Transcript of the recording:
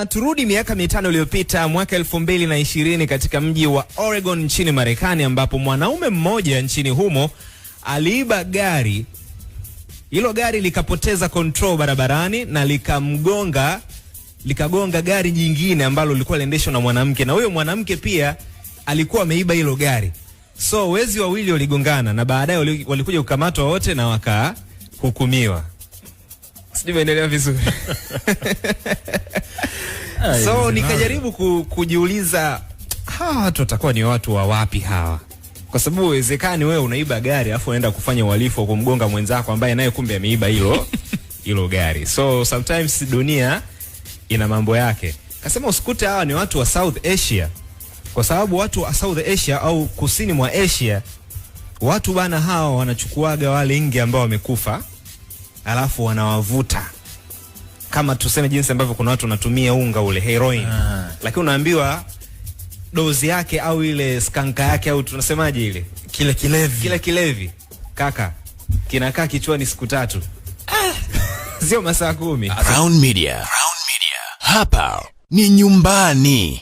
Turudi miaka 5 iliyopita, mwaka 2020 katika mji wa Oregon nchini Marekani, ambapo mwanaume mmoja nchini humo aliiba gari. Hilo gari likapoteza control barabarani na likagonga gari jingine ambalo lilikuwa linaendeshwa na mwanamke, na huyo mwanamke pia alikuwa ameiba hilo gari. So wezi wawili waligongana na baadaye walikuja kukamatwa wote na wakahukumiwa. Sijui endelea vizuri. So nikajaribu kujiuliza, hawa watu watakuwa ni watu wa wapi hawa? Kwa sababu uwezekani wewe unaiba gari afu unaenda kufanya uhalifu wa kumgonga mwenzako ambaye naye kumbe ameiba hilo gari. So sometimes dunia ina mambo yake. Kasema usikute hawa ni watu wa South Asia. Kwa sababu watu wa South Asia au kusini mwa Asia, watu bana hawa wanachukuaga wale nge ambao wamekufa, alafu wanawavuta. Kama tuseme jinsi ambavyo kuna watu wanatumia unga ule heroin. Lakini unaambiwa dozi yake au ile skanka yake au tunasemaje ile? Kile kilevi. Kaka, kinakaa kichwani siku 3. Sio masaa 10. Crown Media. Hapa ni nyumbani.